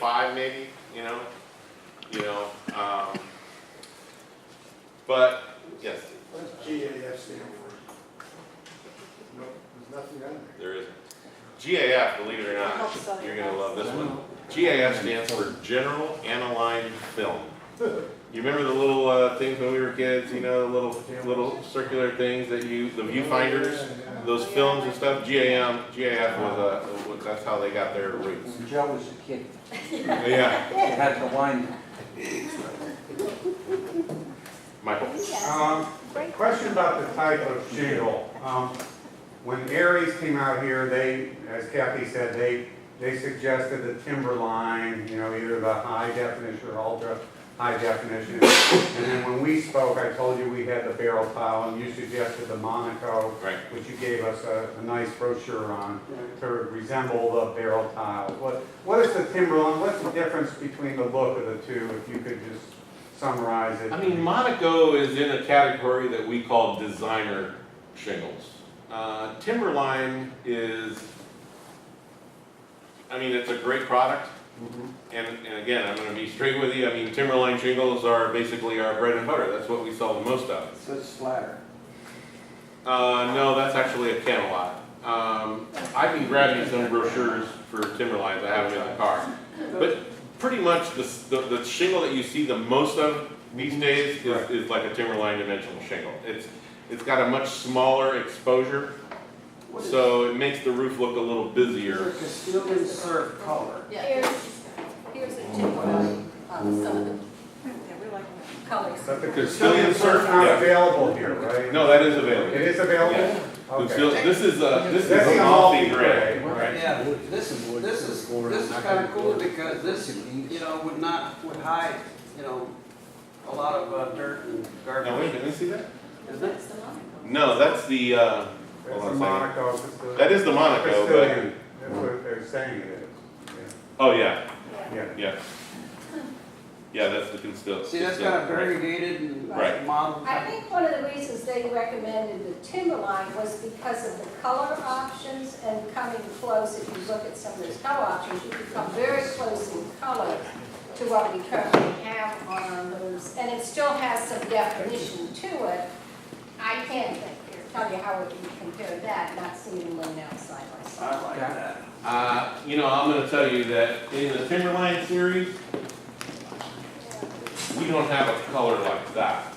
5 maybe, but, yes, What does GAF stand for? No, there's nothing on there. there is. GAF, believe it or not, you're gonna love this one. GAF stands for General Aniline Film. You remember the little things when we were kids, the little circular things that the viewfinders, those films and stuff? GAF was, that's how they got their roots. When Joe was a kid, Yeah, he had to wind. Michael? Question about the type of shingle. When Aries came out here, they, as Kathy said, they suggested the Timberline, either the high definition or ultra high definition. And then when we spoke, I told you we had the barrel tile, and you suggested the Monaco, Right. which you gave us a nice brochure on to resemble the barrel tile. What is the Timberline? What's the difference between the look of the two? If you could just summarize it. I mean, Monaco is in a category that we call designer shingles. Timberline is, it's a great product. And again, I'm going to be straight with you. Timberline shingles are basically our bread and butter. That's what we sell the most of. So it's flatter. No, that's actually a Camelot. I can grab you some brochures for Timberlines. I have them in the car. But pretty much the shingle that you see the most of these days is like a Timberline dimensional shingle. It's got a much smaller exposure, so it makes the roof look a little busier. Castilian surf color. Here's a Timberline on some of the colors. But the Castilian surf not Yeah. available here, right? No, that is available. It is available? Yeah. Okay. This is That's a the Amalfi Amalfi gray. gray, right? Yeah, this is kind of cool because this, would hide, a lot of dirt and garbage. Now wait a minute, see that? Isn't it? That's the Monaco. No, that's the, That's hold the on a second. Monaco. Castilian. That is the Monaco, but, Castilian, that's what they're saying it is. oh yeah, Yeah. yeah. Yeah, that's the Castilian. See, that's kind of variegated and Right. model. I think one of the reasons they recommended the Timberline was because of the color options and coming close, if you look at some of those color options, you become very close in color to what we currently have on those, and it still has some definition to it. I can't tell you how it would compare that, not seeing them laid out side by side. I like that. I'm gonna tell you that in the Timberline series, we don't have a color like that.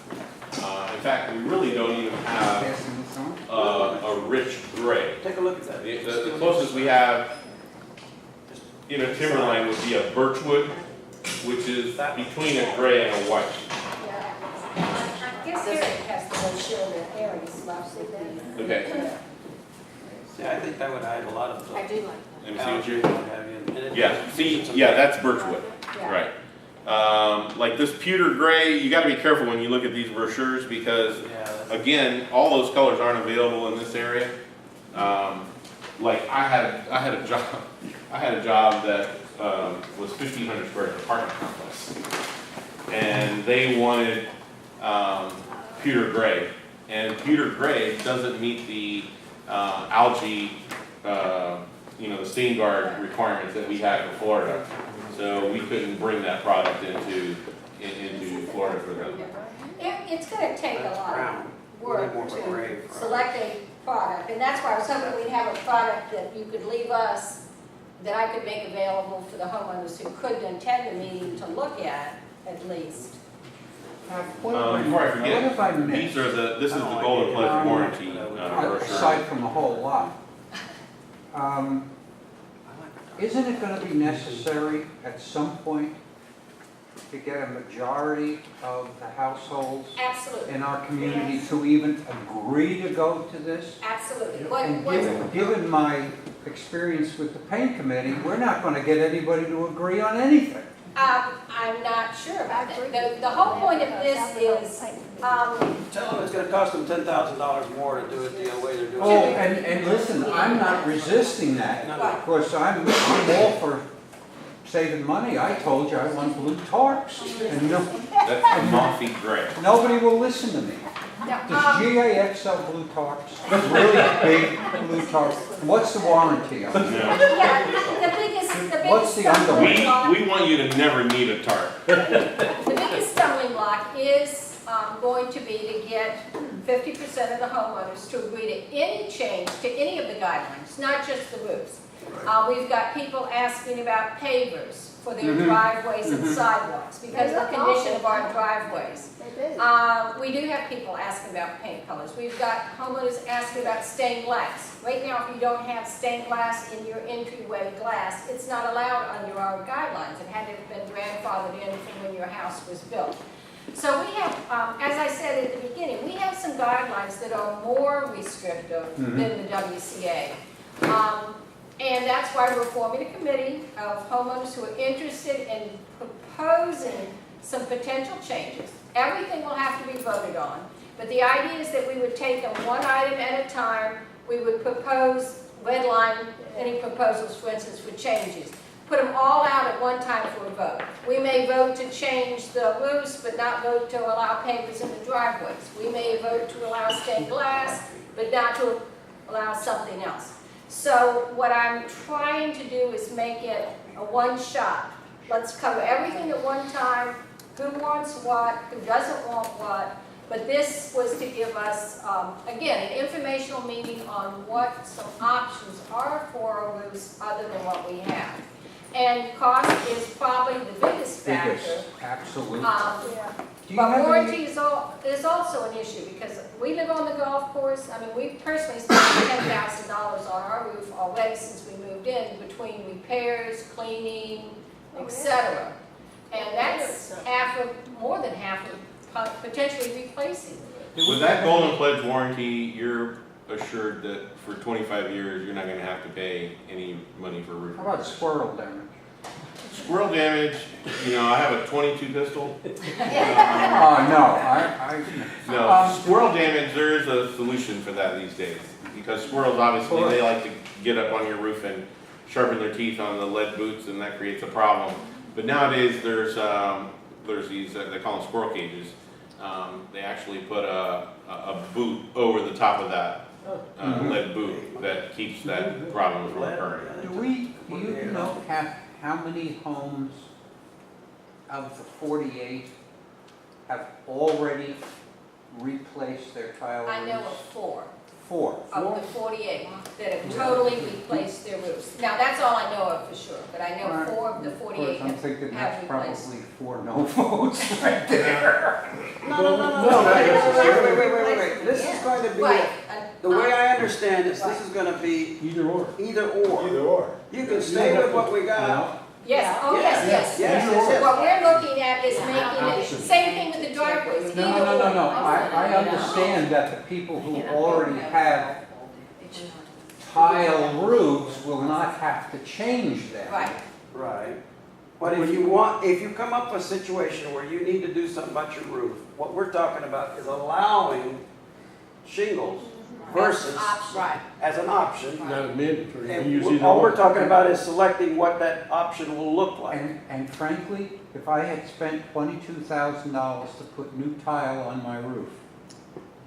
In fact, we really don't even have Passing this on? a rich gray. Take a look at that. The closest we have in a Timberline would be a birchwood, which is between a gray and a white. Yeah. I guess Eric has the brochure that Aries left with them. Okay. See, I think that would hide a lot of I the do like Let me see what you. what have you. And it- Yeah. See. Yeah, that's birchwood. that. Yeah. Right. Like this pewter gray, you got to be careful when you look at these brochures because, Yeah, that's- again, all those colors aren't available in this area. Like I had a job that was 1,500 square foot apartment complex, and they wanted pewter gray, and pewter gray doesn't meet the algae, the stain guard requirements that we have for Florida. So we couldn't bring that product into Florida for them. It's gonna take a lot brown. of work More of a gray to for- select a product, and that's why I was hoping we'd have a product that you could leave us, that I could make available for the homeowners who couldn't attend the meeting to look at least. Before I forget, What if I missed? this is the Golden Pledge warranty brochure. Aside from the whole lot. Isn't it gonna be necessary at some point to get a majority of the households Absolutely, in our community to even agree to go to this? absolutely. And given my experience with the paint committee, we're not gonna get anybody to agree on anything. I'm not sure about that. The whole point of this is, Tell them it's gonna cost them $10,000 more to do it the way they're doing Oh, it. and listen, I'm not resisting that. Of course, I'm all for saving money. I told you I want blue tarps, and That's Amalfi gray. nobody will listen to me. Does GAF sell blue tarps? Really big blue tarps? What's the warranty on them? No. yeah, the biggest What's the biggest stumbling underlying? block- We want you to never need a tarp. The biggest stumbling block is going to be to get 50% of the homeowners to agree to any change to any of the guidelines, not just the roofs. We've got people asking about pavers for their driveways and sidewalks because of the condition of our driveways. We do have people asking about paint colors. We've got homeowners asking about stained glass. Right now, if you don't have stained glass in your entryway glass, it's not allowed under our guidelines. It had to have been grandfathered in from when your house was built. So we have, as I said at the beginning, we have some guidelines that are more restrictive than the WCA. And that's why we're forming a committee of homeowners who are interested in proposing some potential changes. Everything will have to be voted on, but the idea is that we would take them one item at a time. We would propose, redline any proposals, for instance, for changes. Put them all out at one time for a vote. We may vote to change the roofs, but not vote to allow pavers in the driveways. We may vote to allow stained glass, but not to allow something else. So what I'm trying to do is make it a one-shot. Let's cover everything at one time, who wants what, who doesn't want what. But this was to give us, again, an informational meeting on what some options are for our roofs other than what we have. And cost is probably the biggest factor. Biggest, absolutely. Do you But have any- warranty is also an issue because we live on the golf course. I mean, we've personally spent $10,000 on our roof already since we moved in between repairs, cleaning, etc. And that's more than half of potentially replacing. With that Golden Pledge warranty, you're assured that for 25 years, you're not gonna have to pay any money for roof How about repairs. squirrel damage? Squirrel damage, you know, I have a .22 pistol. Oh, no, No, squirrel damage, there is a solution for that these days. Because squirrels, obviously, they like to get up on your roof and sharpen their teeth on the lead boots, and that creates a problem. But nowadays, there's these, they call them squirrel cages. They actually put a boot over the top of that lead boot that keeps that problem from occurring. Do you know how many homes of the 48 have already replaced their tile roofs? I know of 4 4. of the 48 that have totally replaced their roofs. Now, that's all I know of for sure, but I know 4 of the 48 I'm thinking have that's replaced. probably 4 no votes right there. No, wait. This is going to be, Right. the way I understand this is gonna be Either or. either or. Either or. You can stay with what we got. Yes, oh, yes. Yes. What we're looking at is making it, same thing with the driveways. No. I understand that the people who already have tile roofs will not have to change them. Right. Right. But if you come up with a situation where you need to do something about your roof, what we're talking about is allowing shingles versus Right. as an option. Not mandatory. And all we're talking about is selecting what that option will look like. And frankly, if I had spent $22,000 to put new tile on my roof,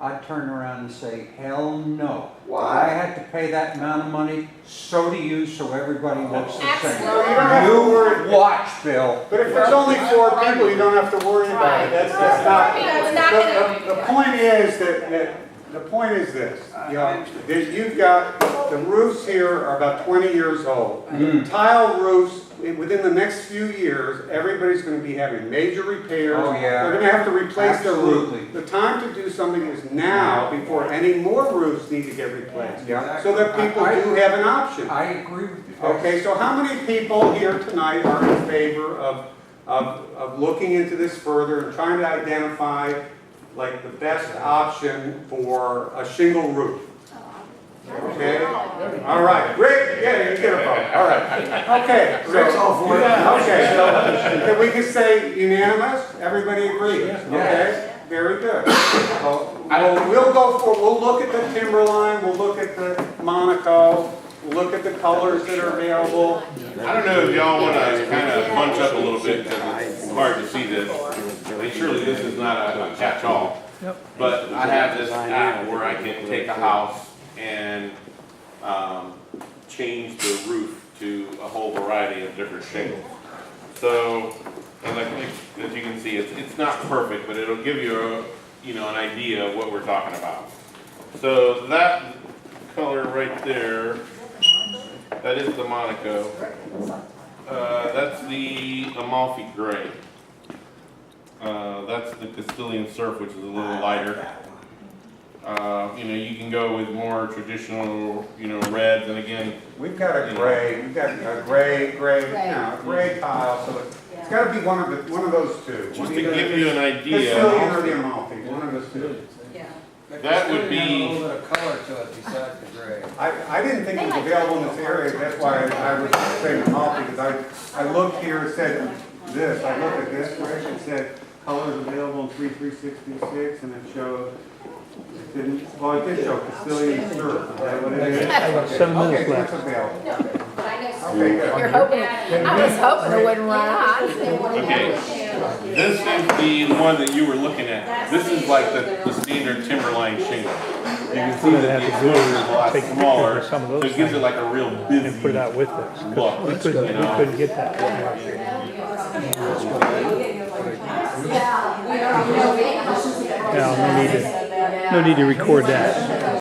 I'd turn around and say, hell no. Why? I had to pay that amount of money, so do you, so everybody looks the Absolutely. same. Well, you don't have to worry. You watch, Bill. But if there's only 4 people, you don't have to worry about it. That's not. It's not gonna- The point is that the point is this, you know, that you've got, the roofs here are about 20 years old. Tile roofs, within the next few years, everybody's gonna be having major repairs. Oh, yeah. They're gonna have to replace their roof. Absolutely. The time to do something is now, before any more roofs need to get replaced. Yeah. So that people do have an option. I agree with you. Okay, so how many people here tonight are in favor of looking into this further and trying to identify like the best option for a shingle roof? Okay, all right, great, yeah, you get a vote, all right. Okay, so, okay, so can we just say unanimous? Everybody agrees? Okay, very good. So, we'll look at the Timberline, we'll look at the Monaco, we'll look at the colors that are available. I don't know if y'all wanna kind of bunch up a little bit, because it's hard to see this. I mean, surely this is not a catch-all. But I have this app where I can take a house and change the roof to a whole variety of different shingles. So, and like, as you can see, it's not perfect, but it'll give you a, an idea of what we're talking about. So that color right there, that is the Monaco. That's the Amalfi Gray. That's the Castilian Surf, which is a little lighter. You can go with more traditional, reds, and again, We've got a gray, gray tile, so it's gotta be one of those two. just to give you an idea, Castilian or the Amalfi, one of those two. Yeah. that would A be, little bit of color to it besides the gray. I didn't think it was available in this area, that's why I was saying Amalfi, because I looked here, it said this, I looked at this, right, it said colors available in 3366, and it showed, it did show Castilian Surf, is that what it is? I got 7 minutes Okay, left. that's available. No, but I know some. Okay, good. You're hoping, I was hoping it wouldn't run out. okay, this is the one that you were looking at. This is like the standard timberline shingle. You can see that the exposure is a lot Take a picture smaller, of some of so those it gives it like a real busy and put it out with this. look. We couldn't get that. Yeah, we are. No need to record that.